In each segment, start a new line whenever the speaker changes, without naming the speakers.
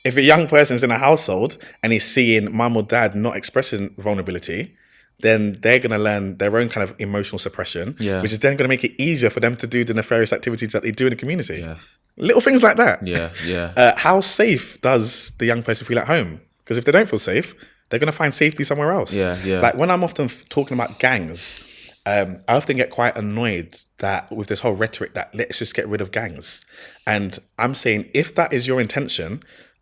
If a young person's in a household and is seeing mum or dad not expressing vulnerability, then they're going to learn their own kind of emotional suppression, which is then going to make it easier for them to do the nefarious activities that they do in the community.
Yes.
Little things like that.
Yeah.
How safe does the young person feel at home? Because if they don't feel safe, they're going to find safety somewhere else.
Yeah.
Like when I'm often talking about gangs, I often get quite annoyed that with this whole rhetoric that let's just get rid of gangs. And I'm saying if that is your intention,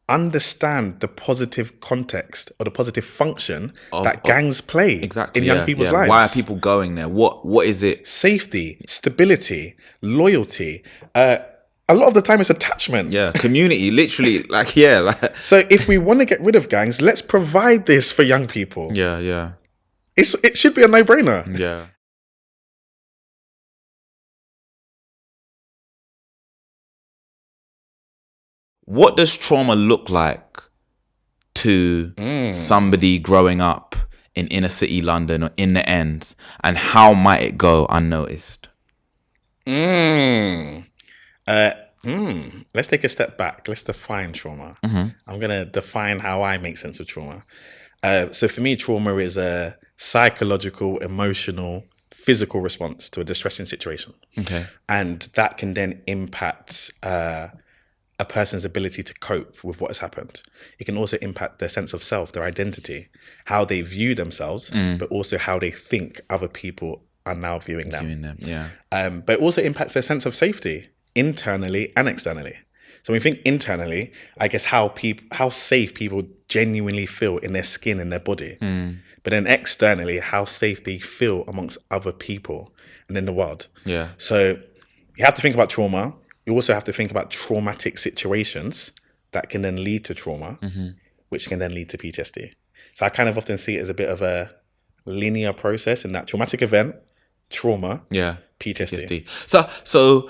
understand the positive context or the positive function that gangs play in young people's lives.
Why are people going there? What is it?
Safety, stability, loyalty. A lot of the time it's attachment.
Yeah, community, literally,
So if we want to get rid of gangs, let's provide this for young people.
Yeah.
It should be a no-brainer.
Yeah. What does trauma look like to somebody growing up in inner city London or in the ends, and how might it go unnoticed?
Let's take a step back. Let's define trauma. I'm going to define how I make sense of trauma. So for me, trauma is a psychological, emotional, physical response to a distressing situation.
Okay.
And that can then impact a person's ability to cope with what has happened. It can also impact their sense of self, their identity, how they view themselves, but also how they think other people are now viewing them. But it also impacts their sense of safety, internally and externally. So when we think internally, I guess how safe people genuinely feel in their skin and their body. But then externally, how safe they feel amongst other people and in the world.
Yeah.
So you have to think about trauma. You also have to think about traumatic situations that can then lead to trauma, which can then lead to PTSD. So I kind of often see it as a bit of a linear process in that traumatic event, trauma, PTSD.
So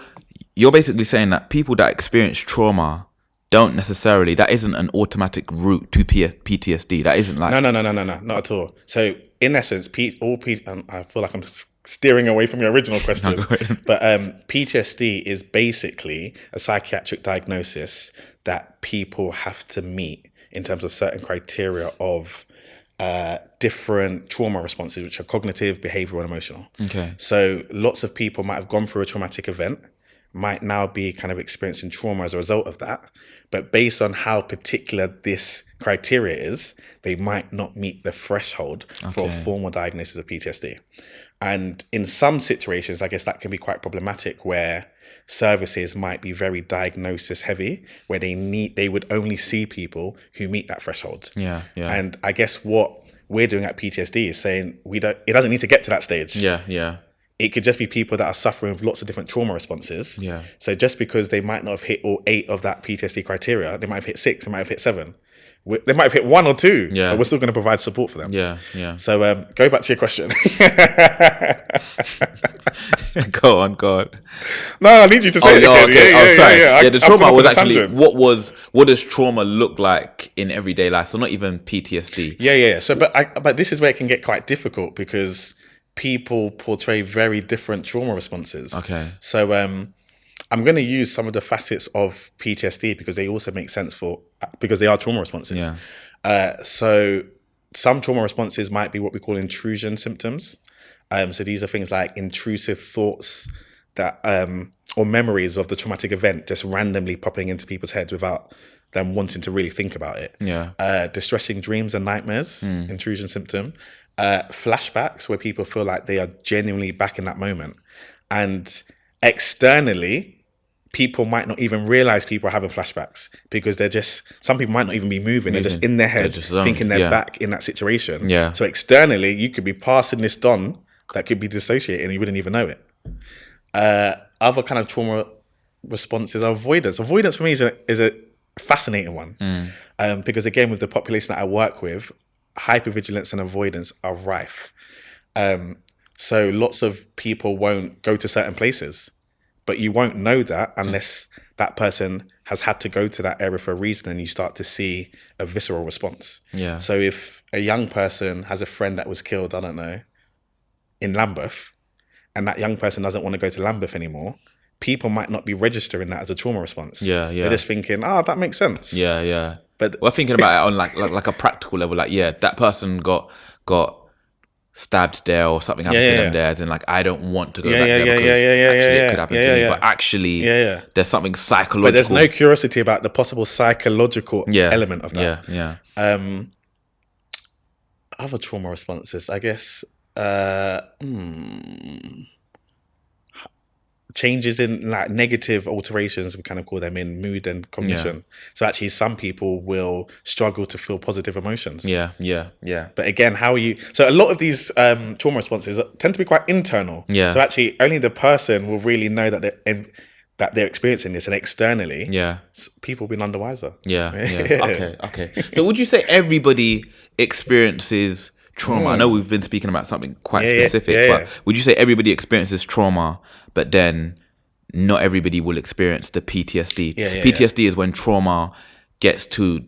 you're basically saying that people that experience trauma don't necessarily, that isn't an automatic route to PTSD. That isn't like...
No, not at all. So in essence, I feel like I'm steering away from your original question, but PTSD is basically a psychiatric diagnosis that people have to meet in terms of certain criteria of different trauma responses, which are cognitive, behavioral, and emotional.
Okay.
So lots of people might have gone through a traumatic event, might now be kind of experiencing trauma as a result of that. But based on how particular this criteria is, they might not meet the threshold for a formal diagnosis of PTSD. And in some situations, I guess that can be quite problematic, where services might be very diagnosis heavy, where they would only see people who meet that threshold.
Yeah.
And I guess what we're doing at PTSD is saying it doesn't need to get to that stage.
Yeah.
It could just be people that are suffering with lots of different trauma responses.
Yeah.
So just because they might not have hit all 8 of that PTSD criteria, they might have hit 6, they might have hit 7. They might have hit 1 or 2, but we're still going to provide support for them.
Yeah.
So go back to your question.
Go on.
No, I need you to say it again.
Okay. Sorry.
Yeah,
the trauma was actually, what does trauma look like in everyday life? So not even PTSD.
Yeah. So, but this is where it can get quite difficult, because people portray very different trauma responses.
Okay.
So I'm going to use some of the facets of PTSD because they also make sense because they are trauma responses.
Yeah.
So some trauma responses might be what we call intrusion symptoms. So these are things like intrusive thoughts that or memories of the traumatic event just randomly popping into people's heads without them wanting to really think about it.
Yeah.
Distressing dreams and nightmares, intrusion symptom. Flashbacks, where people feel like they are genuinely back in that moment. And externally, people might not even realize people are having flashbacks, because some people might not even be moving. They're just in their head thinking they're back in that situation.
Yeah.
So externally, you could be passing this on that could be dissociated and you wouldn't even know it. Other kind of trauma responses are avoidance. Avoidance for me is a fascinating one. Because again, with the population that I work with, hypervigilance and avoidance are rife. So lots of people won't go to certain places, but you won't know that unless that person has had to go to that area for a reason, and you start to see a visceral response.
Yeah.
So if a young person has a friend that was killed, I don't know, in Lambeth, and that young person doesn't want to go to Lambeth anymore, people might not be registering that as a trauma response.
Yeah.
They're just thinking, that makes sense.
Yeah.
But
we're thinking about it on like a practical level. Like, yeah, that person got stabbed there or something happened to them there. As in, like, I don't want to go back there because actually it could happen to me. But actually, there's something psychological.
But there's no curiosity about the possible psychological element of that. Other trauma responses, I guess. Changes in like negative alterations, we kind of call them, in mood and cognition. So actually some people will struggle to feel positive emotions. But again, how are you, so a lot of these trauma responses tend to be quite internal. So actually only the person will really know that they're experiencing this, and externally people have been under wiser.
Okay. So would you say everybody experiences trauma? I know we've been speaking about something quite specific, but would you say everybody experiences trauma, but then not everybody will experience the PTSD? PTSD is when trauma gets to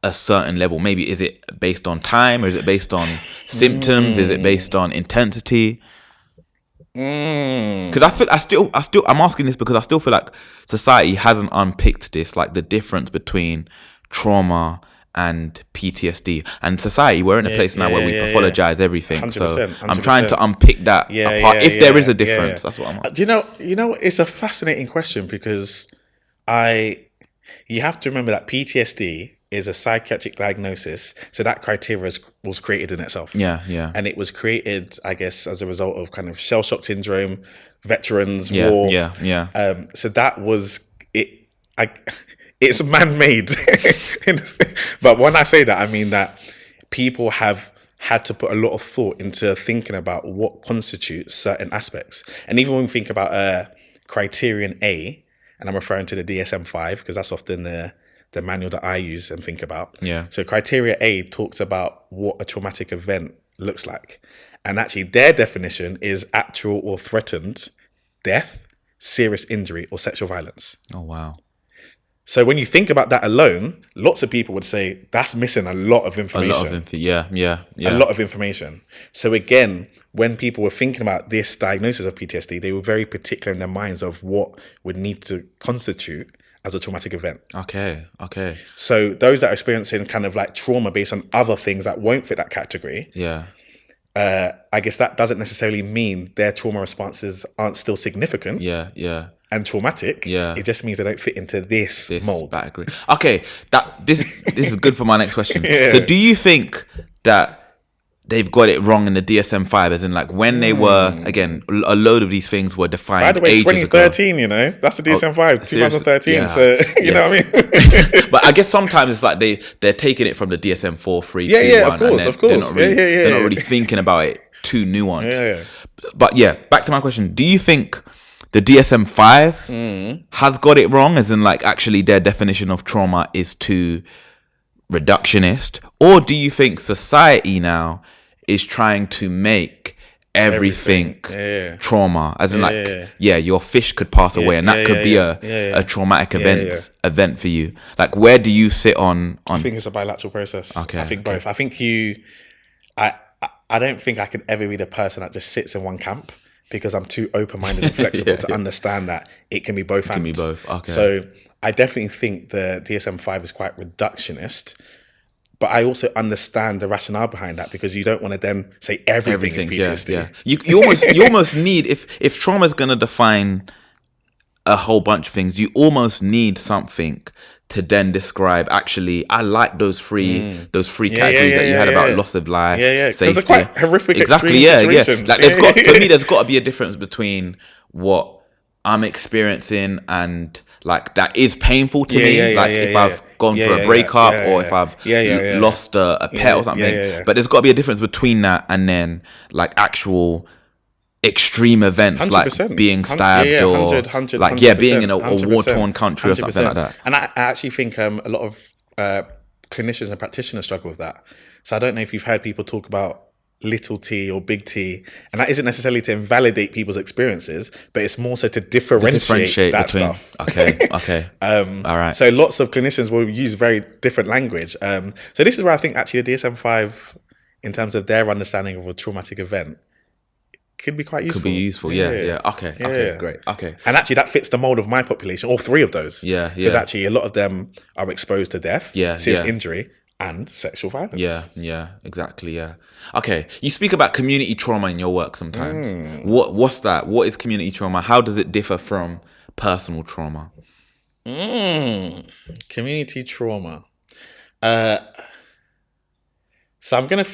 a certain level. Maybe is it based on time, or is it based on symptoms? Is it based on intensity? Because I'm asking this because I still feel like society hasn't unpicked this, like the difference between trauma and PTSD. And society, we're in a place now where we pathologize everying. 100%, so 100%. I'm trying to unpick that apart. If there is a difference, that's what I'm asking.
Do you know, it's a fascinating question, because you have to remember that PTSD is a psychiatric diagnosis, so that criteria was created in itself. And it was created, I guess, as a result of kind of shell shock syndrome, veterans, war. So that was it. It's man-made. But when I say that, I mean that people have had to put a lot of thought into thinking about what constitutes certain aspects. And even when we think about criterion A, and I'm referring to the DSM-5 because that's often the manual that I use and think about. So criteria A talks about what a traumatic event looks like. And actually their definition is actual or threatened death, serious injury, or sexual violence.
Oh, wow.
So when you think about that alone, lots of people would say that's missing a lot of information.
A lot of
information. So again, when people were thinking about this diagnosis of PTSD, they were very particular in their minds of what would need to constitute as a traumatic event.
Okay.
So those that are experiencing kind of like trauma based on other things that won't fit that category, I guess that doesn't necessarily mean their trauma responses aren't still significant. And traumatic. It just means they don't fit into this mold.
I agree. Okay, this is good for my next question. So do you think that they've got it wrong in the DSM-5, as in like when they were, again, a load of these things were defined
by the way,
ages
2013,
ago.
You know, that's the DSM-5, 2013. So, you know what I mean?
But I guess sometimes it's like they're taking it from the DSM-4, 3, 2, 1.
Of course.
They're not really thinking about it too nuanced. But back to my question. Do you think the DSM-5 has got it wrong, as in like actually their definition of trauma is too reductionist? Or do you think society now is trying to make everything trauma, as in your fish could pass away and that could be a traumatic event for you? Like, where do you sit on
I think it's a bilateral process.
I
think both. I think I don't think I could ever be the person that just sits in one camp, because I'm too open-minded and flexible to understand that it can be both.
Okay.
So I definitely think the DSM-5 is quite reductionist, but I also understand the rationale behind that, because you don't want to then say everything is PTSD.
You almost need, if trauma is going to define a whole bunch of things, you almost need something to then describe, actually, I like those three categories that you had about loss of life, safety.
Because they're quite horrific,
extreme situations. Like, for me, there's got to be a difference between what I'm experiencing and like that is painful to me. If I've gone through a breakup or if I've lost a pet or something. But there's got to be a difference between that and then like actual extreme events, 100%. Like being stabbed or 100%, like being in a war-torn country 100%. Or something like that.
And I actually think a lot of clinicians and practitioners struggle with that. So I don't know if you've heard people talk about little t or big T, and that isn't necessarily to invalidate people's experiences, but it's more so to differentiate that between stuff.
Okay. All right.
So lots of clinicians will use very different language. So this is where I think actually the DSM-5, in terms of their understanding of a traumatic event, could be quite useful.
Could be useful. Yeah. Okay, great. Okay.
And actually, that fits the mold of my population. All three of those.
Yeah.
Because actually, a lot of them are exposed to death, serious injury, and sexual violence.
Yeah. Exactly. Yeah. Okay. You speak about community trauma in your work sometimes. What's that? What is community trauma? How does it differ from personal trauma?
Community trauma. So I'm gonna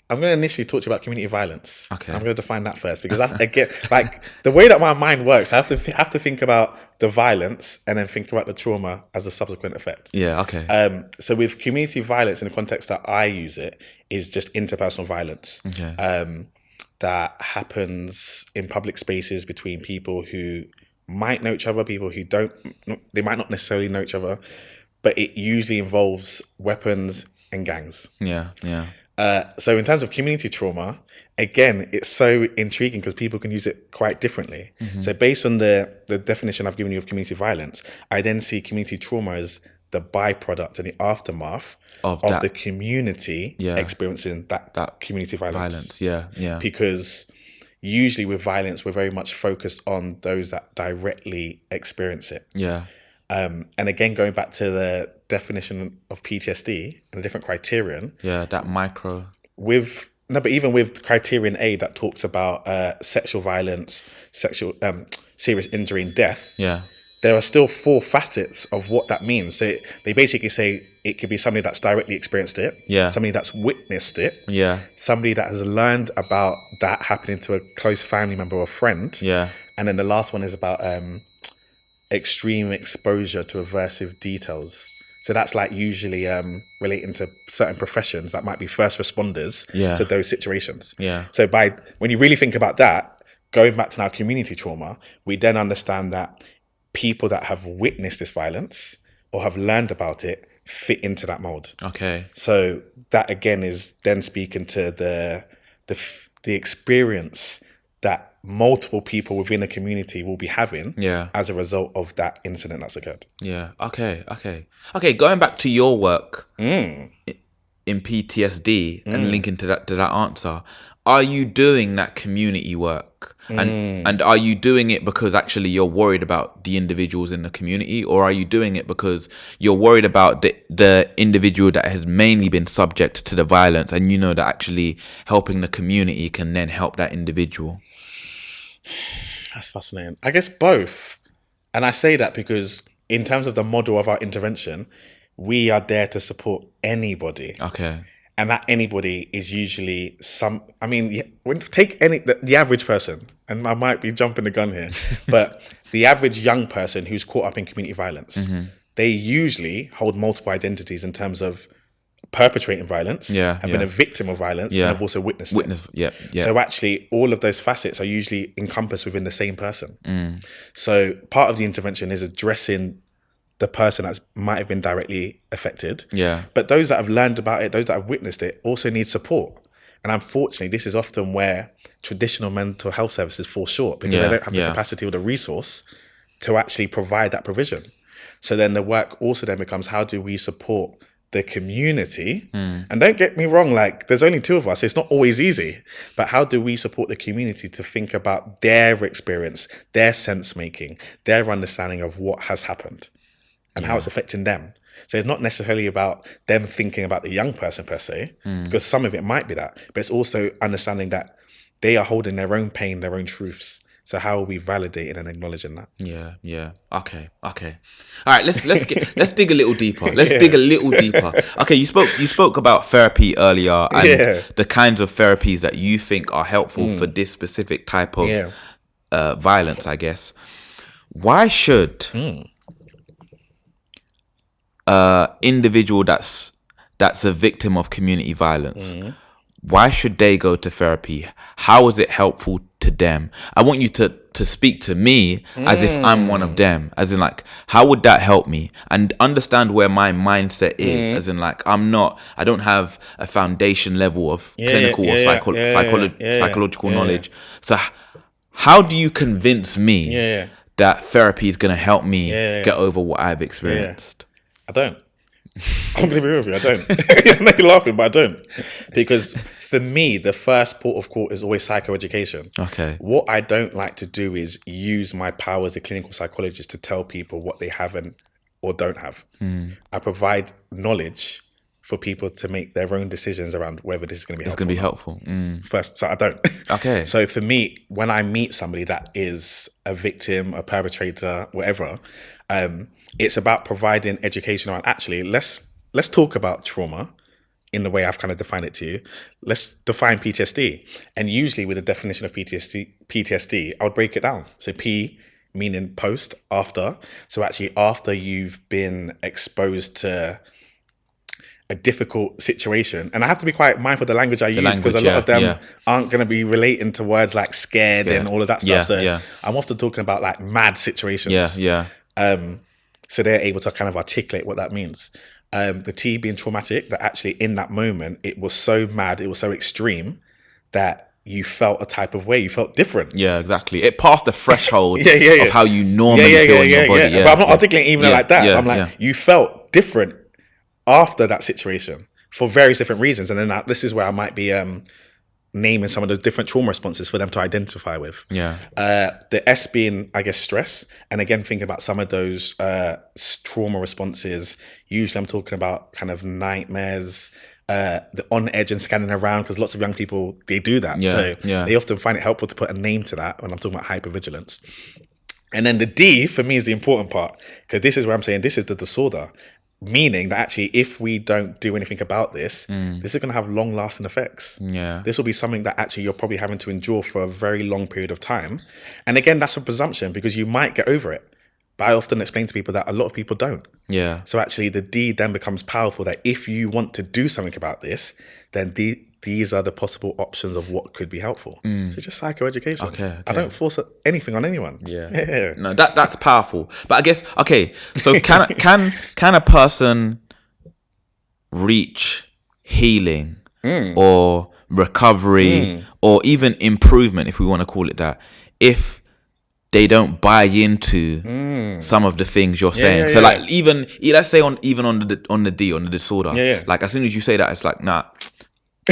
initially talk to you about community violence.
Okay.
I'm gonna define that first because that's again like the way that my mind works. I have to think about the violence and then think about the trauma as a subsequent effect.
Yeah. Okay.
So with community violence, in the context that I use it, is just interpersonal violence.
Okay.
That happens in public spaces between people who might know each other, people who don't. They might not necessarily know each other, but it usually involves weapons and gangs.
Yeah.
So in terms of community trauma, again, it's so intriguing because people can use it quite differently. So based on the definition I've given you of community violence, I then see community trauma as the byproduct and the aftermath of the community experiencing that community violence.
Yeah.
Because usually with violence, we're very much focused on those that directly experience it.
Yeah.
And again, going back to the definition of PTSD and the different criterion.
Yeah, that micro.
But even with criterion A that talks about sexual violence, serious injury and death.
Yeah.
There are still 4 facets of what that means. So they basically say it could be somebody that's directly experienced it.
Yeah.
Somebody that's witnessed it.
Yeah.
Somebody that has learned about that happening to a close family member or friend.
Yeah.
And then the last one is about extreme exposure to aversive details. So that's like usually relating to certain professions that might be first responders to those situations.
Yeah.
So when you really think about that, going back to now community trauma, we then understand that people that have witnessed this violence or have learned about it fit into that mold.
Okay.
So that again is then speaking to the experience that multiple people within a community will be having as a result of that incident that's occurred.
Yeah. Okay. Going back to your work in PTSD and linking to that answer, are you doing that community work? And are you doing it because actually you're worried about the individuals in the community, or are you doing it because you're worried about the individual that has mainly been subject to the violence, and you know that actually helping the community can then help that individual?
That's fascinating. I guess both. And I say that because in terms of the model of our intervention, we are there to support anybody.
Okay.
And that anybody is usually when you take the average person, and I might be jumping the gun here, but the average young person who's caught up in community violence, they usually hold multiple identities in terms of perpetrating violence, have been a victim of violence, and have also witnessed it.
Yeah.
So actually, all of those facets are usually encompassed within the same person. So part of the intervention is addressing the person that might have been directly affected. Yeah. But those that have learned about it, those that have witnessed it, also need support. And unfortunately, this is often where traditional mental health services fall short because they don't have the capacity or the resource to actually provide that provision. So then the work also then becomes, how do we support the community? And don't get me wrong, like there's only 2 of us. It's not always easy, but how do we support the community to think about their experience, their sense making, their understanding of what has happened and how it's affecting them? So it's not necessarily about them thinking about the young person per se, because some of it might be that, but it's also understanding that they are holding their own pain, their own truths. So how are we validating and acknowledging that?
Yeah. Okay. All right, let's dig a little deeper. Dig a little deeper. Okay, you spoke about therapy earlier and the kinds of therapies that you think are helpful for this specific type of violence, I guess. Why should individual that's a victim of community violence, why should they go to therapy? How is it helpful to them? I want you to speak to me as if I'm one of them, as in like, how would that help me? And understand where my mindset is, as in like, I don't have a foundation level of clinical or psychological knowledge. So how do you convince me that therapy is going to help me get over what I've experienced?
I don't. I'm going to be real with you. I don't. I know you're laughing, but I don't. Because for me, the first port of call is always psychoeducation.
Okay.
What I don't like to do is use my power as a clinical psychologist to tell people what they haven't or don't have. I provide knowledge for people to make their own decisions around whether this is going to be helpful.
It's going to be helpful.
First, so I don't.
Okay.
So for me, when I meet somebody that is a victim, a perpetrator, whatever, it's about providing education around, actually, let's talk about trauma in the way I've kind of defined it to you. Let's define PTSD. And usually with the definition of PTSD, I would break it down. So P meaning post, after. So actually after you've been exposed to a difficult situation. And I have to be quite mindful of the language I use, because a lot of them aren't going to be relating to words like scared and all of that stuff. So I'm often talking about like mad situations. So they're able to kind of articulate what that means. The T being traumatic, that actually in that moment, it was so mad, it was so extreme that you felt a type of way, you felt different.
Yeah, exactly. It passed the threshold of how you normally feel in your body.
But I'm not articulating even like that. I'm like, you felt different after that situation for various different reasons. And then this is where I might be naming some of the different trauma responses for them to identify with. The S being, I guess, stress. And again, thinking about some of those trauma responses, usually I'm talking about kind of nightmares, the on edge and scanning around, because lots of young people, they do that. They often find it helpful to put a name to that when I'm talking about hypervigilance. And then the D for me is the important part, because this is where I'm saying this is the disorder. Meaning that actually, if we don't do anything about this, this is going to have long-lasting effects. This will be something that actually you're probably having to endure for a very long period of time. And again, that's a presumption, because you might get over it. But I often explain to people that a lot of people don't. So actually, the D then becomes powerful, that if you want to do something about this, then these are the possible options of what could be helpful. So just psychoeducation. Okay. I don't force anything on anyone.
No, that's powerful. But I guess, okay, so can a person reach healing or recovery or even improvement, if we want to call it that, if they don't buy into some of the things you're saying? So like even let's say on the D, on the disorder, like as soon as you say that, it's like, nah,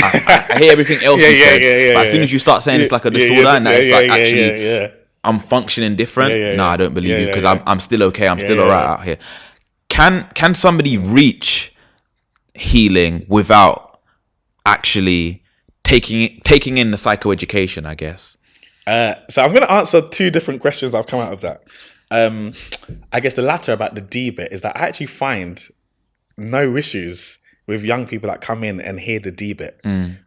I hear everything else you said, but as soon as you start saying it's like a disorder and that it's like actually I'm functioning different, no, I don't believe you, because I'm still okay, I'm still alright out here. Can somebody reach healing without actually taking in the psychoeducation, I guess?
So I'm going to answer two different questions that have come out of that. I guess the latter about the D bit is that I actually find no issues with young people that come in and hear the D bit. And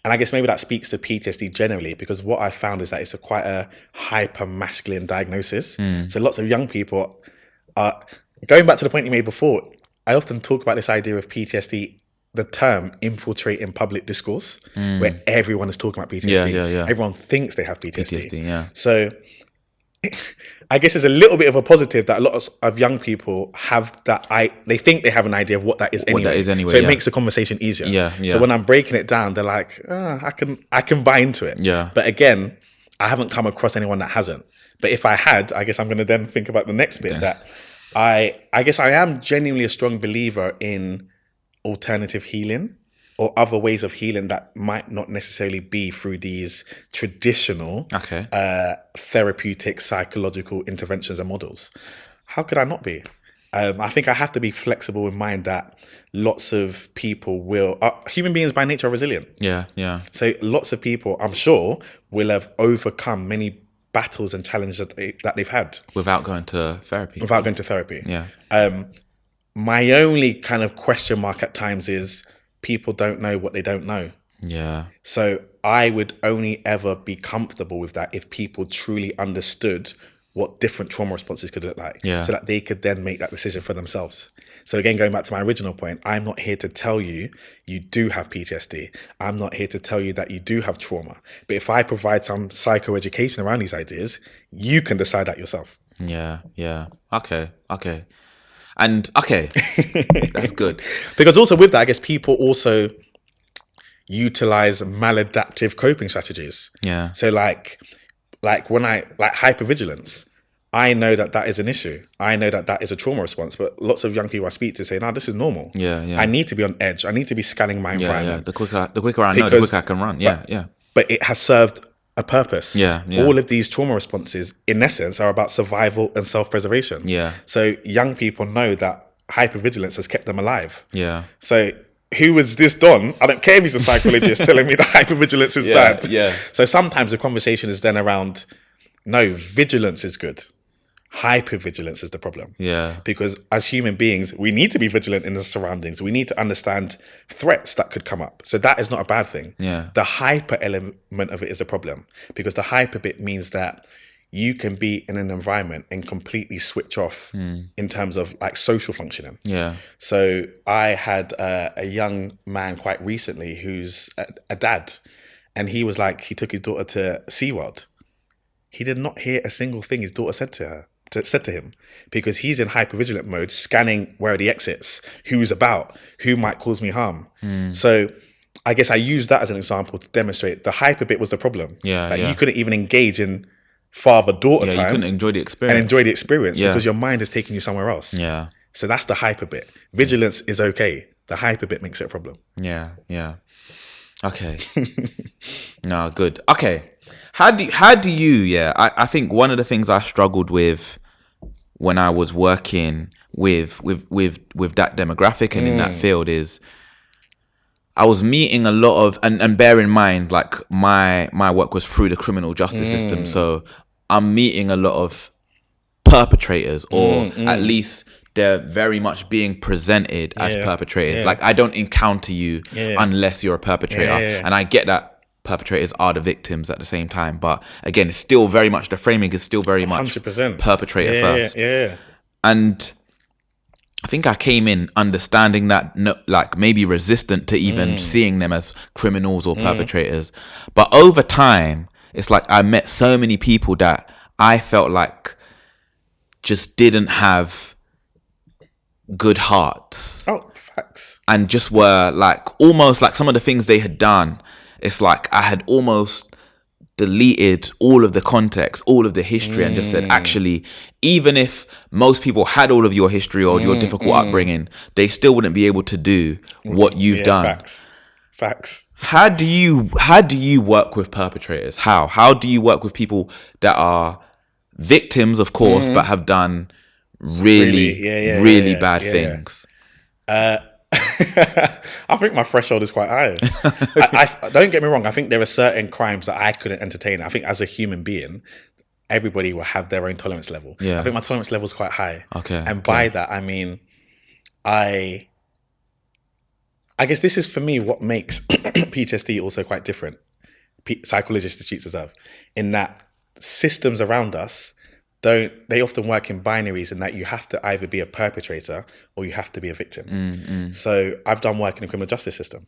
I guess maybe that speaks to PTSD generally, because what I found is that it's quite a hyper masculine diagnosis. So lots of young people are, going back to the point you made before, I often talk about this idea of PTSD, the term infiltrating public discourse, where everyone is talking about PTSD. Everyone thinks they have PTSD. So I guess it's a little bit of a positive that a lot of young people have that. They think they have an idea of what that is anyway. So it makes the conversation easier. So when I'm breaking it down, they're like, I can buy into it. But again, I haven't come across anyone that hasn't. But if I had, I guess I'm going to then think about the next bit, that I guess I am genuinely a strong believer in alternative healing or other ways of healing that might not necessarily be through these traditional therapeutic psychological interventions and models. How could I not be? I think I have to be flexible in mind that lots of people human beings by nature are resilient. So lots of people, I'm sure, will have overcome many battles and challenges that they've had. Without going to therapy. My only kind of question mark at times is people don't know what they don't know. So I would only ever be comfortable with that if people truly understood what different trauma responses could look like, so that they could then make that decision for themselves. So again, going back to my original point, I'm not here to tell you you do have PTSD. I'm not here to tell you that you do have trauma. But if I provide some psychoeducation around these ideas, you can decide that yourself. Okay. And that's good. Because also with that, I guess people also utilize maladaptive coping strategies. So like when hypervigilance, I know that is an issue. I know that is a trauma response. But lots of young people I speak to say, "No, this is normal.
Yeah.
I need to be on edge. I need to be scanning my environment.
Yeah. The quicker I know, the quicker I can run. Yeah.
But it has served a purpose.
Yeah.
All of these trauma responses, in essence, are about survival and self-preservation.
Yeah.
So young people know that hypervigilance has kept them alive.
Yeah.
So who was this Don? I don't care if he's a psychologist telling me that hypervigilance is bad.
Yeah.
So sometimes the conversation is then around, no, vigilance is good. Hypervigilance is the problem.
Yeah.
Because as human beings, we need to be vigilant in the surroundings. We need to understand threats that could come up. So that is not a bad thing.
Yeah.
The hyper element of it is a problem, because the hyper bit means that you can be in an environment and completely switch off in terms of like social functioning.
Yeah.
So I had a young man quite recently who's a dad, and he was like, he took his daughter to SeaWorld. He did not hear a single thing his daughter said to him, because he's in hypervigilant mode, scanning where are the exits, who's about, who might cause me harm. So I guess I used that as an example to demonstrate the hyper bit was the problem. You couldn't even engage in father-daughter time.
You couldn't enjoy the experience.
And enjoy the experience because your mind is taking you somewhere else.
Yeah.
So that's the hyper bit. Vigilance is okay. The hyper bit makes it a problem.
Yeah. Okay. No, good. Okay. How do you, I think one of the things I struggled with when I was working with that demographic and in that field is I was meeting a lot of, and bear in mind, like my work was through the criminal justice system. So I'm meeting a lot of perpetrators, or at least they're very much being presented as perpetrators.
Yeah.
Like I don't encounter you unless you're a perpetrator. And I get that perpetrators are the victims at the same time. But again, it's still very much, the framing is still very much
100%.
Perpetrator first.
Yeah.
And I think I came in understanding that, like maybe resistant to even seeing them as criminals or perpetrators. But over time, it's like I met so many people that I felt like just didn't have good hearts.
Oh, facts.
And just were like, almost like some of the things they had done, it's like I had almost deleted all of the context, all of the history, and just said, actually, even if most people had all of your history or your difficult upbringing, they still wouldn't be able to do what you've done.
Facts.
How do you work with perpetrators? How do you work with people that are victims, of course, but have done really bad things?
I think my threshold is quite high. I don't get me wrong. I think there are certain crimes that I couldn't entertain. I think as a human being, everybody will have their own tolerance level.
Yeah.
I think my tolerance level is quite high.
Okay.
And by that, I mean, I guess this is for me what makes PTSD also quite different. Psychologists treats us of, in that systems around us they often work in binaries, in that you have to either be a perpetrator or you have to be a victim. So I've done work in the criminal justice system,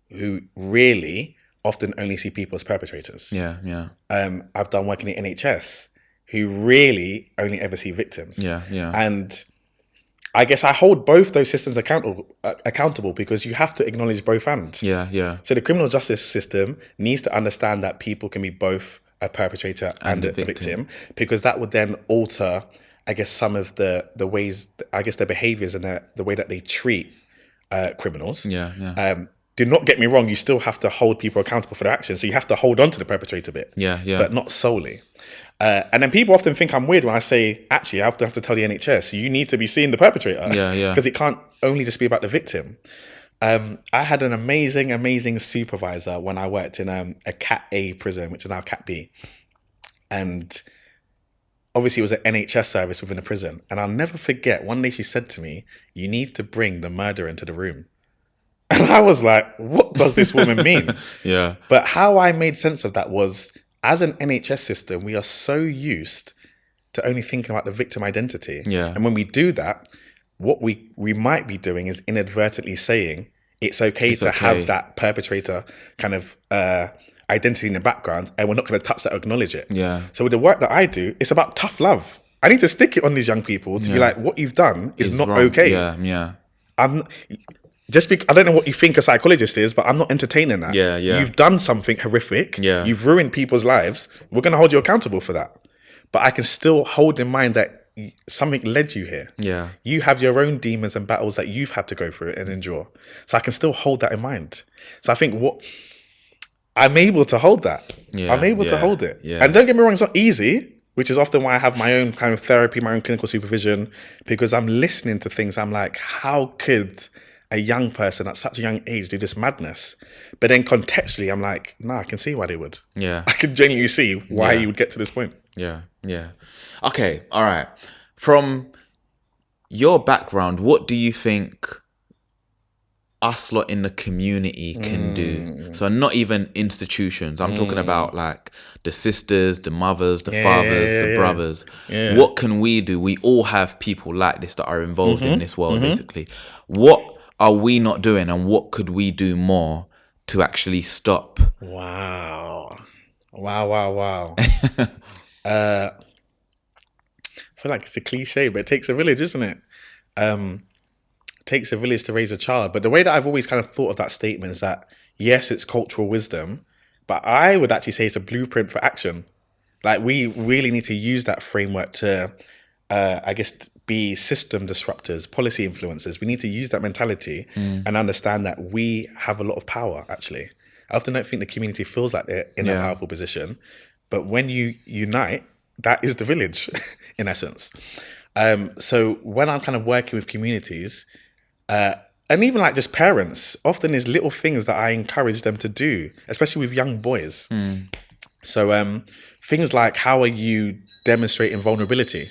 who really often only see people as perpetrators.
Yeah.
I've done work in the NHS, who really only ever see victims.
Yeah.
And I guess I hold both those systems accountable because you have to acknowledge both ends.
Yeah.
So the criminal justice system needs to understand that people can be both a perpetrator and a victim, because that would then alter, I guess, some of the ways, I guess, their behaviors and the way that they treat criminals.
Yeah.
Do not get me wrong, you still have to hold people accountable for their actions. So you have to hold on to the perpetrator bit, but not solely. And then people often think I'm weird when I say, actually, I have to tell the NHS, you need to be seeing the perpetrator. Because it can't only just be about the victim. I had an amazing supervisor when I worked in a Cat A prison, which is now Cat B. And obviously it was an NHS service within a prison. And I'll never forget, one day she said to me, you need to bring the murderer into the room. And I was like, what does this woman mean?
Yeah.
But how I made sense of that was, as an NHS system, we are so used to only thinking about the victim identity.
Yeah.
And when we do that, what we might be doing is inadvertently saying it's okay to have that perpetrator kind of identity in the background, and we're not going to touch that or acknowledge it.
Yeah.
So with the work that I do, it's about tough love. I need to stick it on these young people to be like, what you've done is not
wrong.
okay.
Yeah.
I don't know what you think a psychologist is, but I'm not entertaining that.
Yeah.
You've done something horrific.
Yeah.
You've ruined people's lives. We're going to hold you accountable for that. but I can still hold in mind that something led you here.
Yeah.
You have your own demons and battles that you've had to go through and endure. So I can still hold that in mind. So I think I'm able to hold that.
Yeah,
I'm able to hold it.
Yeah.
And don't get me wrong, it's not easy, which is often why I have my own kind of therapy, my own clinical supervision, because I'm listening to things. I'm like, how could a young person at such a young age do this madness? But then contextually, I'm like, nah, I can see why they would.
Yeah.
I can genuinely see why you would get to this point.
Yeah. Yeah. Okay. All right. From your background, what do you think us lot in the community can do? So not even institutions. I'm talking about like the sisters, the mothers, the fathers, the brothers. Yeah. What can we do? We all have people like this that are involved in this world, basically. What are we not doing, and what could we do more to actually stop?
Wow. I feel like it's a cliche, but it takes a village, isn't it? Takes a village to raise a child. But the way that I've always kind of thought of that statement is that, yes, it's cultural wisdom, but I would actually say it's a blueprint for action. Like, we really need to use that framework to, I guess, be system disruptors, policy influencers. We need to use that mentality and understand that we have a lot of power, actually. I often don't think the community feels like they're in a powerful position, but when you unite, that is the village, in essence. So when I'm kind of working with communities, and even like just parents, often there's little things that I encourage them to do, especially with young boys. So things like, how are you demonstrating vulnerability?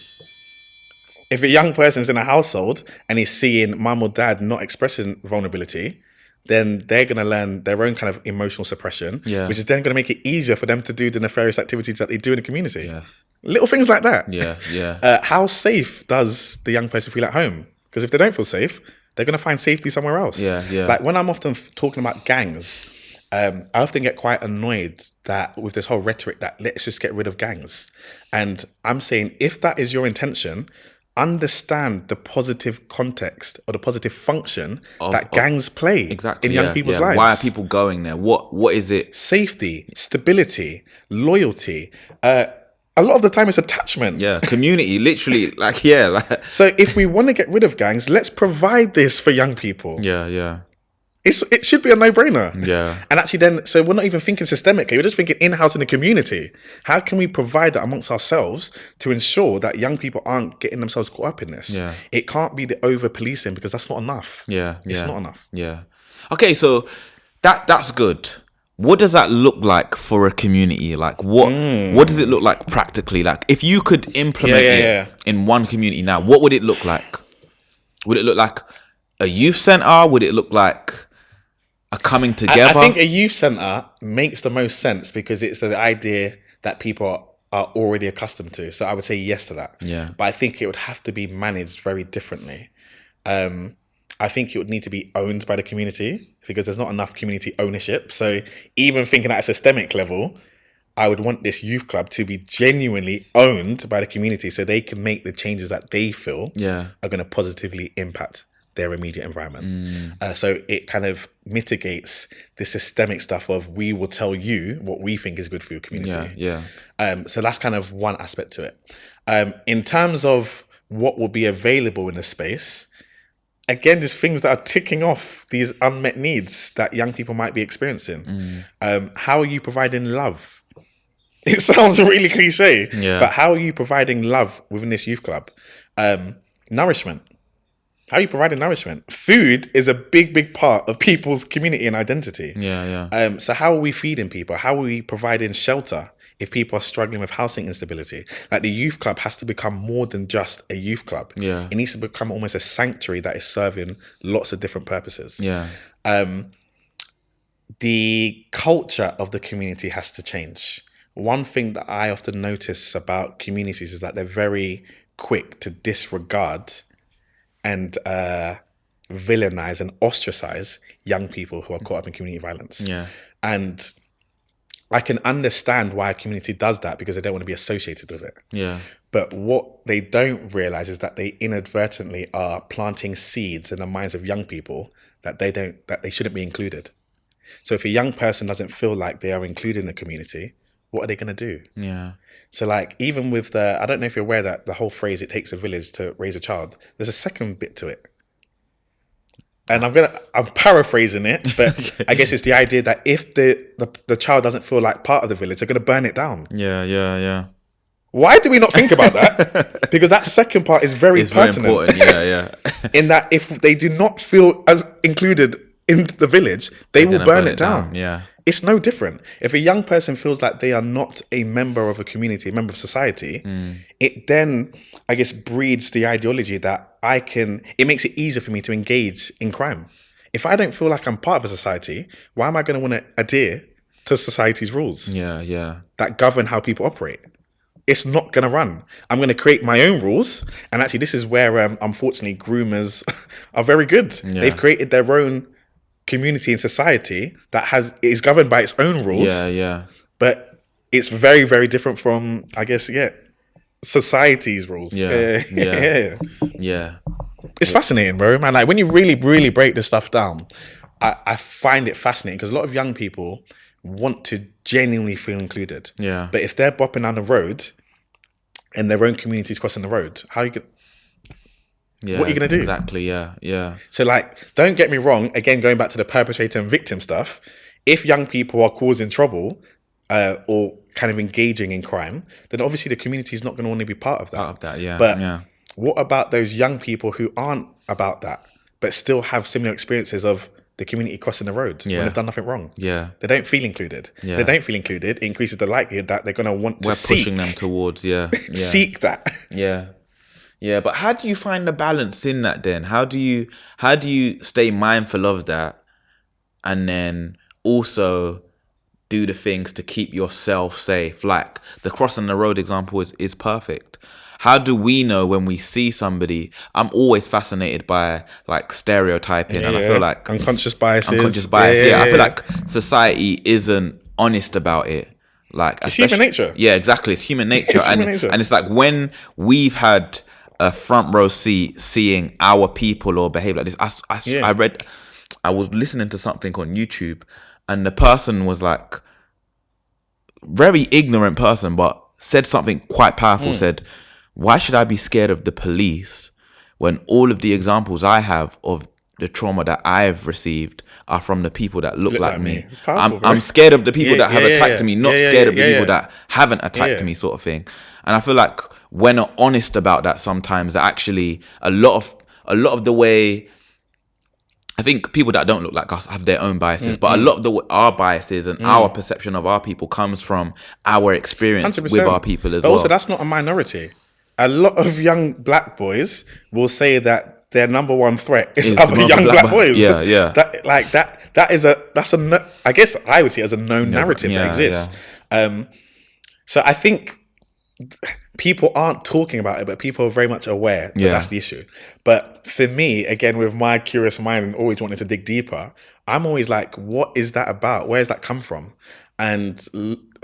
If a young person's in a household and he's seeing mum or dad not expressing vulnerability, then they're going to learn their own kind of emotional suppression, which is then going to make it easier for them to do the nefarious activities that they do in the community.
Yes.
Little things like that.
Yeah.
How safe does the young person feel at home? Because if they don't feel safe, they're going to find safety somewhere else.
Yeah.
Like when I'm often talking about gangs, I often get quite annoyed that with this whole rhetoric that let's just get rid of gangs. And I'm saying, if that is your intention, understand the positive context or the positive function that gangs play in young people's lives.
Why are people going there? What is it?
Safety, stability, loyalty. A lot of the time it's attachment.
Yeah, community, literally,
So if we want to get rid of gangs, let's provide this for young people.
Yeah.
It should be a no-brainer.
Yeah.
And actually then, so we're not even thinking systemically, we're just thinking in-house in the community. How can we provide that amongst ourselves to ensure that young people aren't getting themselves caught up in this?
Yeah.
It can't be the over-policing, because that's not enough. It's not enough.
Yeah. Okay, so that's good. What does that look like for a community? Like what does it look like practically? Like if you could implement it in one community now, what would it look like? Would it look like a youth center? Would it look like a coming together?
I think a youth center makes the most sense because it's an idea that people are already accustomed to. So I would say yes to that.
Yeah.
But I think it would have to be managed very differently. I think it would need to be owned by the community because there's not enough community ownership. So even thinking at a systemic level, I would want this youth club to be genuinely owned by the community so they can make the changes that they feel are going to positively impact their immediate environment. So it kind of mitigates the systemic stuff of we will tell you what we think is good for your community. So that's kind of one aspect to it. In terms of what will be available in the space, again, there's things that are ticking off these unmet needs that young people might be experiencing. How are you providing love? It sounds really cliche, but how are you providing love within this youth club? Nourishment. How are you providing nourishment? Food is a big part of people's community and identity. So how are we feeding people? How are we providing shelter if people are struggling with housing instability? Like the youth club has to become more than just a youth club. It needs to become almost a sanctuary that is serving lots of different purposes. The culture of the community has to change. One thing that I often notice about communities is that they're very quick to disregard and villainize and ostracize young people who are caught up in community violence. And I can understand why a community does that because they don't want to be associated with it. But what they don't realize is that they inadvertently are planting seeds in the minds of young people that they shouldn't be included. So if a young person doesn't feel like they are included in the community, what are they going to do?
Yeah.
So like even with I don't know if you're aware that the whole phrase, it takes a village to raise a child, there's a second bit to it. And I'm paraphrasing it, but I guess it's the idea that if the child doesn't feel like part of the village, they're going to burn it down.
Yeah.
Why do we not think about that? Because that second part is very pertinent.
Very important. Yeah.
In that if they do not feel as included in the village, they will burn it down.
Yeah.
It's no different. If a young person feels like they are not a member of a community, a member of society, it then, I guess, breeds the ideology that it makes it easier for me to engage in crime. If I don't feel like I'm part of a society, why am I going to want to adhere to society's rules?
Yeah.
That govern how people operate? It's not going to run. I'm going to create my own rules. And actually, this is where, unfortunately, groomers are very good. Yeah. They've created their own community and society that is governed by its own rules.
Yeah.
But it's very, very different from, I guess, society's rules.
Yeah.
It's fascinating, bro, man. Like when you really, really break this stuff down, I find it fascinating because a lot of young people want to genuinely feel included.
Yeah.
But if they're bopping down the road and their own community's crossing the road, how are you going?
Yeah,
what are you going to do?
Exactly, yeah.
So, like, don't get me wrong, again, going back to the perpetrator and victim stuff, if young people are causing trouble or kind of engaging in crime, then obviously the community is not going to want to be part of that.
Part of that, yeah.
But what about those young people who aren't about that, but still have similar experiences of the community crossing the road when they've done nothing wrong?
Yeah.
They don't feel included.
Yeah.
If they don't feel included, it increases the likelihood that they're going to want to
We're pushing them towards,
seek that.
Yeah, but how do you find the balance in that then? How do you stay mindful of that and then also do the things to keep yourself safe? Like the crossing the road example is perfect. How do we know when we see somebody? I'm always fascinated by like stereotyping and I feel like
unconscious biases.
I feel like society isn't honest about it. Like
it's human nature.
Yeah, exactly. It's human nature. And it's like when we've had a front row seat seeing our people or behave like this. I was listening to something on YouTube and the person was like very ignorant person, but said something quite powerful, said, why should I be scared of the police when all of the examples I have of the trauma that I've received are from the people that look like me. I'm scared of the people that have attacked me, not scared of the people that haven't attacked me, sort of thing. And I feel like when we're honest about that, sometimes actually a lot of the way, I think people that don't look like us have their own biases, but a lot of our biases and our perception of our people comes from our experience 100%. With our people as well.
Also, that's not a minority. A lot of young black boys will say that their number one threat is other young black boys.
Yeah.
I guess I would see it as a known narrative that exists. So I think people aren't talking about it, but people are very much aware that that's the issue. But for me, again, with my curious mind and always wanting to dig deeper, I'm always like, what is that about? Where does that come from? And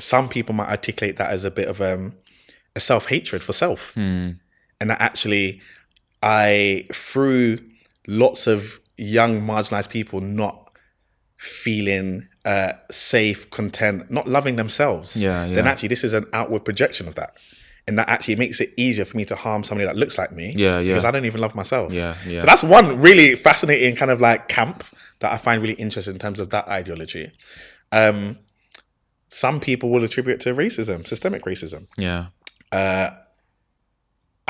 some people might articulate that as a bit of a self-hatred for self. And that actually, through lots of young marginalized people not feeling safe, content, not loving themselves, then actually this is an outward projection of that. And that actually makes it easier for me to harm somebody that looks like me because I don't even love myself. So that's one really fascinating kind of like camp that I find really interesting in terms of that ideology. Some people will attribute it to racism, systemic racism. I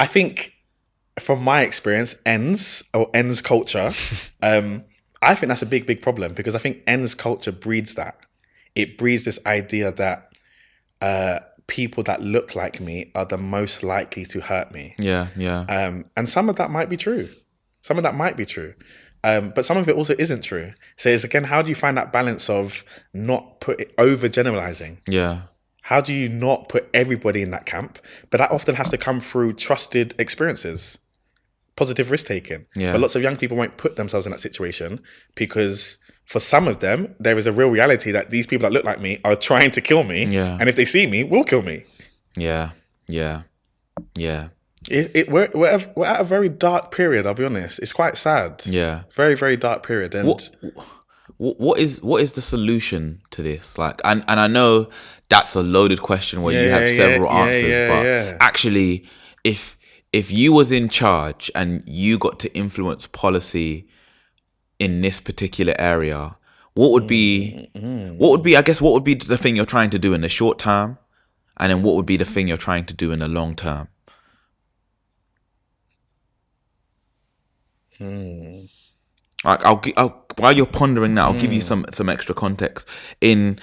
think from my experience, ends culture, I think that's a big problem because I think ends culture breeds that. It breeds this idea that people that look like me are the most likely to hurt me. And some of that might be true. But some of it also isn't true. So it's again, how do you find that balance of not over generalizing? How do you not put everybody in that camp? But that often has to come through trusted experiences, positive risk taking. But lots of young people won't put themselves in that situation because for some of them, there is a real reality that these people that look like me are trying to kill me. And if they see me, will kill me. We're at a very dark period, I'll be honest. It's quite sad. Very, very dark period. And
what is the solution to this? Like, and I know that's a loaded question where you have several answers, but actually, if you was in charge and you got to influence policy in this particular area, what would be I guess what would be the thing you're trying to do in the short term, and then what would be the thing you're trying to do in the long term? Like, I'll while you're pondering that, I'll give you some extra context. In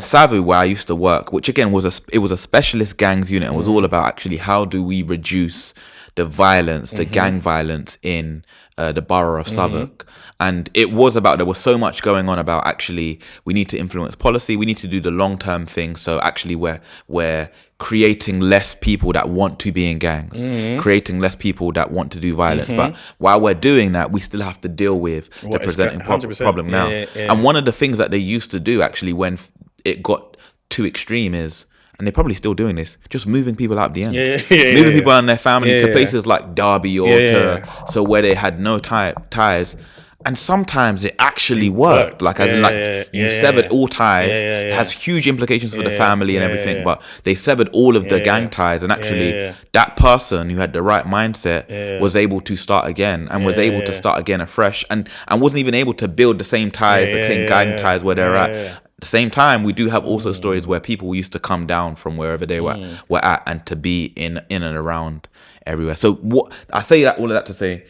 Savu, where I used to work, which again was a specialist gangs unit, and was all about actually how do we reduce the violence, the gang violence in the borough of Southwark. And it was about, there was so much going on about actually we need to influence policy, we need to do the long-term thing. So actually we're creating less people that want to be in gangs, creating less people that want to do violence. But while we're doing that, we still have to deal with the presenting problem now. And one of the things that they used to do actually when it got too extreme is, and they're probably still doing this, just moving people out the end. Moving people and their family to places like Derby or so where they had no ties. And sometimes it actually worked. Like, as in, like, you severed all ties. It has huge implications for the family and everything, but they severed all of the gang ties. And actually, that person who had the right mindset was able to start again, and was able to start again afresh, and wasn't even able to build the same ties, the same gang ties where they're at. At the same time, we do have also stories where people used to come down from wherever they were at, and to be in and around everywhere. So what I say that, all of that to say,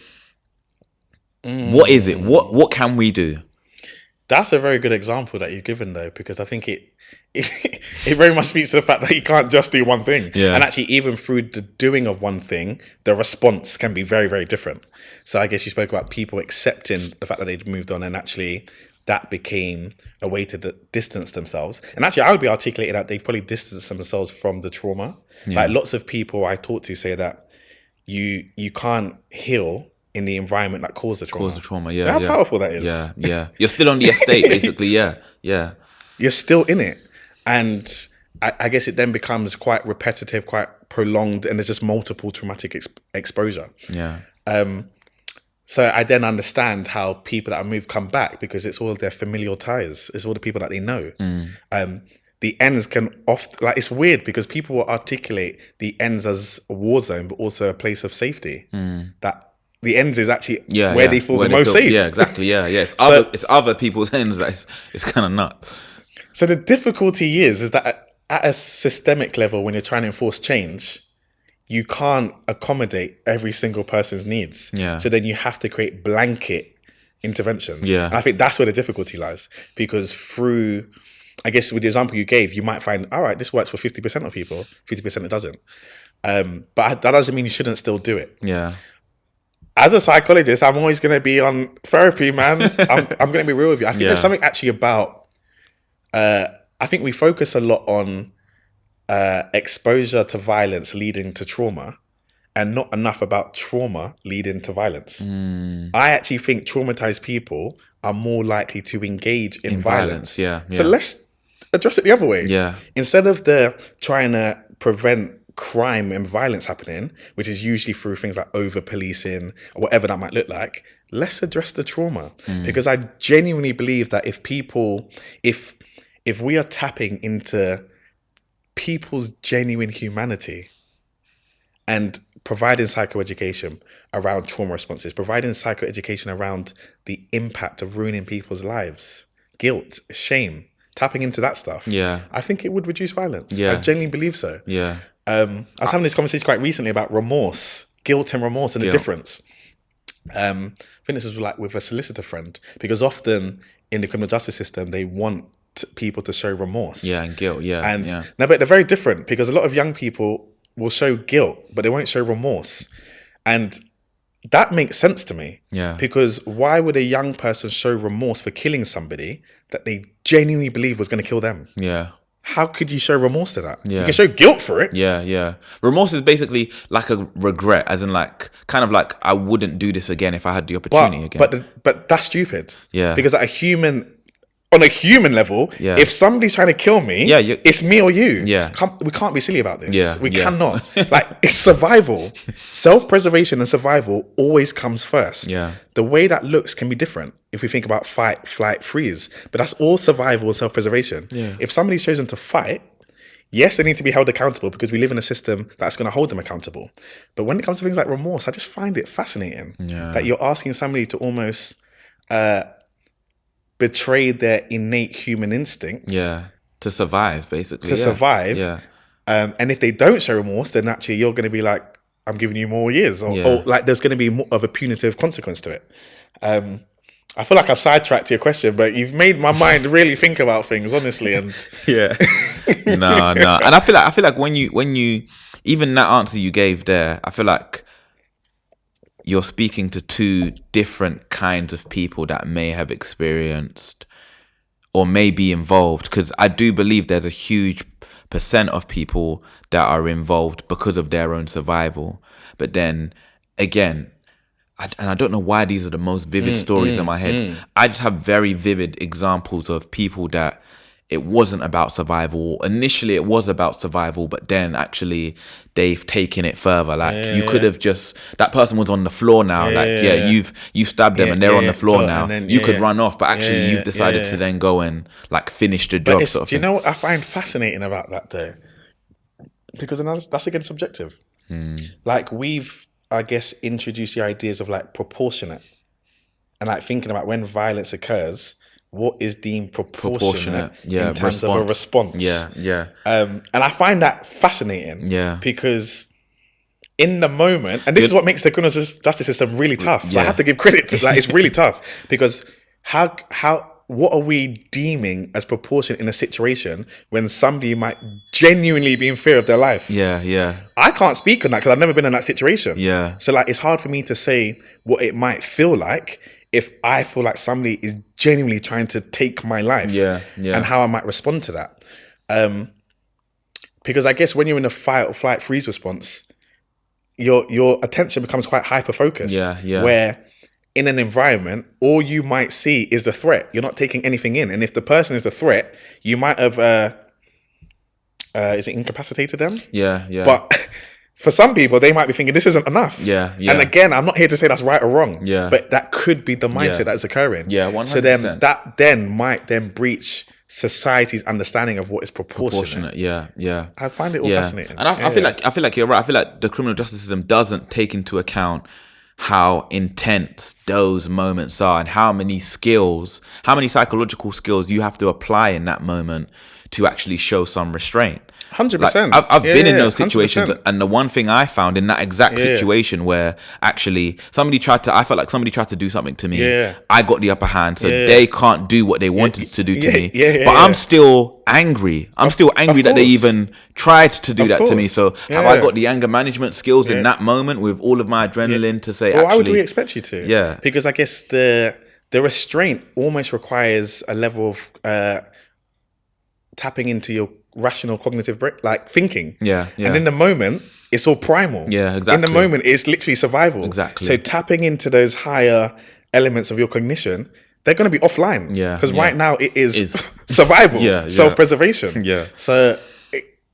what is it? What can we do?
That's a very good example that you've given, though, because I think it very much speaks to the fact that you can't just do one thing. And actually, even through the doing of one thing, the response can be very, very different. So I guess you spoke about people accepting the fact that they'd moved on, and actually that became a way to distance themselves. And actually, I would be articulating that they've probably distanced themselves from the trauma. Like, lots of people I talk to say that you can't heal in the environment that caused the trauma. How powerful that is.
You're still on the estate, basically.
You're still in it. And I guess it then becomes quite repetitive, quite prolonged, and there's just multiple traumatic exposure. So I then understand how people that are moved come back, because it's all of their familial ties. It's all the people that they know. The ends can often, like, it's weird because people will articulate the ends as a war zone, but also a place of safety. That the ends is actually where they feel the most safe.
Yeah, exactly. It's other people's ends that it's kind of nuts.
So the difficulty is that at a systemic level, when you're trying to enforce change, you can't accommodate every single person's needs. So then you have to create blanket interventions. And I think that's where the difficulty lies, because through, I guess with the example you gave, you might find, all right, this works for 50% of people, 50% it doesn't. But that doesn't mean you shouldn't still do it. As a psychologist, I'm always going to be on therapy, man. I'm going to be real with you. I think there's something actually about, I think we focus a lot on exposure to violence leading to trauma, and not enough about trauma leading to violence. I actually think traumatized people are more likely to engage in violence. So let's address it the other way. Instead of trying to prevent crime and violence happening, which is usually through things like over-policing or whatever that might look like, let's address the trauma. Because I genuinely believe that if we are tapping into people's genuine humanity and providing psychoeducation around trauma responses, providing psychoeducation around the impact of ruining people's lives, guilt, shame, tapping into that stuff, I think it would reduce violence. I genuinely believe so. I was having this conversation quite recently about remorse, guilt and remorse, and the difference. I think this was like with a solicitor friend, because often in the criminal justice system, they want people to show remorse. And
guilt,
No, but they're very different, because a lot of young people will show guilt, but they won't show remorse. And that makes sense to me. Because why would a young person show remorse for killing somebody that they genuinely believe was going to kill them? How could you show remorse to that? You can show guilt for it.
Remorse is basically like a regret, as in like, kind of like, I wouldn't do this again if I had the opportunity again.
But that's stupid. Because a human on a human level,
Yeah.
if somebody's trying to kill me, it's me or you.
Yeah.
We can't be silly about this.
Yeah.
We cannot. Like, it's survival. Self-preservation and survival always comes first.
Yeah.
The way that looks can be different if we think about fight, flight, freeze. But that's all survival and self-preservation.
Yeah.
If somebody's chosen to fight, yes, they need to be held accountable because we live in a system that's going to hold them accountable. But when it comes to things like remorse, I just find it fascinating that you're asking somebody to almost betray their innate human instincts.
Yeah. To survive, basically.
To survive.
Yeah.
And if they don't show remorse, then actually you're going to be like, I'm giving you more years. Or like there's going to be more of a punitive consequence to it. I feel like I've sidetracked your question, but you've made my mind really think about things, honestly. And
yeah, no. And I feel like when you even that answer you gave there, I feel like you're speaking to two different kinds of people that may have experienced or may be involved. Because I do believe there's a huge % of people that are involved because of their own survival. But then again, I don't know why these are the most vivid stories in my head. I just have very vivid examples of people that it wasn't about survival. Initially, it was about survival, but then actually they've taken it further. Like you could have just, that person was on the floor now. You stabbed them and they're on the floor now. Then, you could run off, but actually you've decided to then go and like finish the job.
Do you know what I find fascinating about that though? Because that's again subjective. Like we've, I guess, introduced the ideas of like proportionate and like thinking about when violence occurs, what is deemed proportionate in terms of a response. And I find that fascinating because in the moment, and this is what makes the criminal justice system really tough. So I have to give credit to it's really tough because what are we deeming as proportionate in a situation when somebody might genuinely be in fear of their life? I can't speak on that because I've never been in that situation. So like, it's hard for me to say what it might feel like if I feel like somebody is genuinely trying to take my life and how I might respond to that. Because I guess when you're in a fight or flight freeze response, your attention becomes quite hyper-focused. Where in an environment, all you might see is the threat. You're not taking anything in. And if the person is the threat, you might have, is it incapacitated them? But for some people, they might be thinking, this isn't enough. And again, I'm not here to say that's right or wrong. But that could be the mindset that is occurring.
100%.
So then that then might then breach society's understanding of what is proportionate. I find it all fascinating.
And I feel like you're right. I feel like the criminal justice system doesn't take into account how intense those moments are and how many psychological skills you have to apply in that moment to actually show some restraint.
100%.
Like, I've been in those situations,
100%.
And the one thing I found in that exact situation where actually I felt like somebody tried to do something to me. I got the upper hand, so they can't do what they wanted to do to me. But I'm still angry. I'm still angry that they even tried to do that to me. So have I got the anger management skills in that moment with all of my adrenaline to say,
why would we expect you to? Because I guess the restraint almost requires a level of tapping into your rational cognitive like thinking. And in the moment, it's all primal.
Exactly.
In the moment, it's literally survival.
Exactly.
So tapping into those higher elements of your cognition, they're going to be offline. Because right now it is survival, self-preservation. So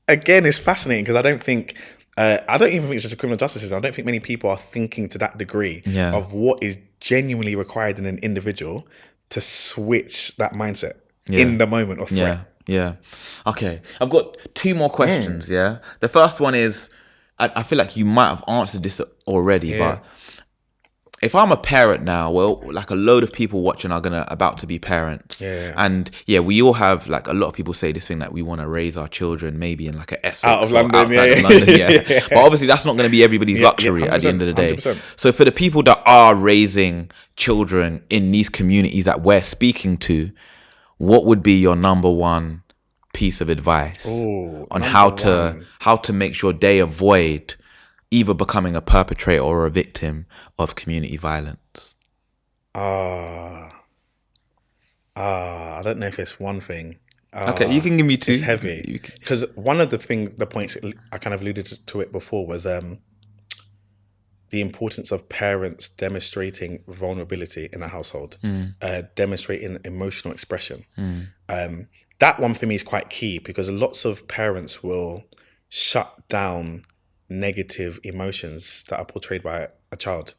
again, it's fascinating because I don't even think it's just a criminal justice system. I don't think many people are thinking to that degree of what is genuinely required in an individual to switch that mindset in the moment of threat.
Okay. I've got two more questions. The first one is, I feel like you might have answered this already, but if I'm a parent now, well, like a load of people watching are about to be parents. And we all have, like, a lot of people say this thing that we want to raise our children maybe in like an Essex
out of London,
outside of London. But obviously that's not going to be everybody's luxury at the end of the day.
100%.
So for the people that are raising children in these communities that we're speaking to, what would be your number one piece of advice on how to make sure they avoid either becoming a perpetrator or a victim of community violence?
I don't know if it's one thing.
Okay, you can give me two.
It's heavy because one of the points I kind of alluded to it before was the importance of parents demonstrating vulnerability in a household, demonstrating emotional expression. That one for me is quite key, because lots of parents will shut down negative emotions that are portrayed by a child.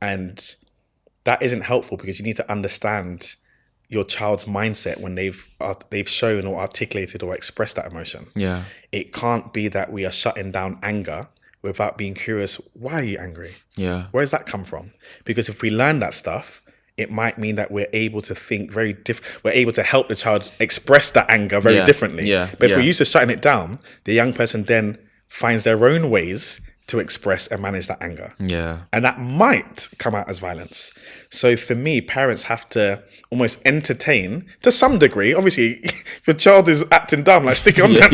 And that isn't helpful, because you need to understand your child's mindset when they've shown or articulated or expressed that emotion.
Yeah.
It can't be that we are shutting down anger without being curious, why are you angry?
Yeah.
Where does that come from? Because if we learn that stuff, it might mean that we're able to think very we're able to help the child express that anger very differently.
Yeah.
But if we're used to shutting it down, the young person then finds their own ways to express and manage that anger.
Yeah.
And that might come out as violence. So for me, parents have to almost entertain, to some degree, obviously, if your child is acting dumb, like stick it on them.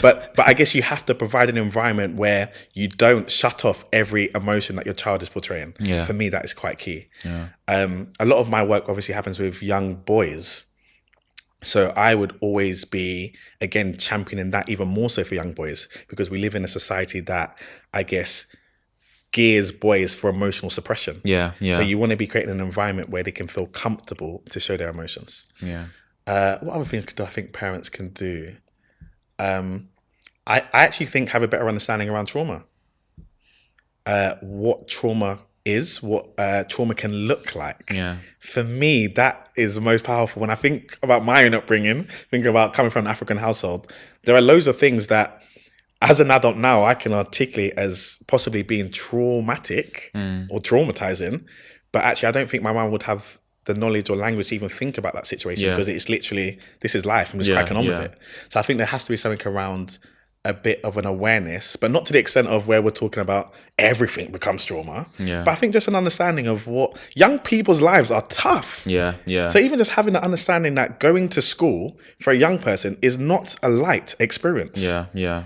But I guess you have to provide an environment where you don't shut off every emotion that your child is portraying.
Yeah.
For me, that is quite key.
Yeah.
A lot of my work obviously happens with young boys. So I would always be, again, championing that even more so for young boys, because we live in a society that, I guess, gears boys for emotional suppression.
Yeah. Yeah.
So you want to be creating an environment where they can feel comfortable to show their emotions.
Yeah.
What other things do I think parents can do? I actually think have a better understanding around trauma. What trauma is, what trauma can look like.
Yeah.
For me, that is the most powerful. When I think about my own upbringing, think about coming from an African household, there are loads of things that, as an adult now, I can articulate as possibly being traumatic or traumatizing. But actually, I don't think my mum would have the knowledge or language to even think about that situation, because it's literally, this is life. I'm just cracking on with it. So I think there has to be something around a bit of an awareness, but not to the extent of where we're talking about everything becomes trauma.
Yeah.
But I think just an understanding of what young people's lives are tough.
Yeah. Yeah.
So even just having the understanding that going to school for a young person is not a light experience.
Yeah. Yeah.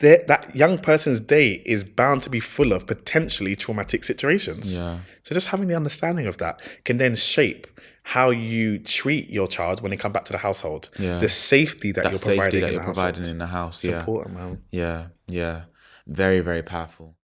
That young person's day is bound to be full of potentially traumatic situations.
Yeah.
So just having the understanding of that can then shape how you treat your child when they come back to the household.
Yeah.
The safety that you're providing in the household.
in the house.
It's important, man.
Yeah. Yeah. Very, very powerful.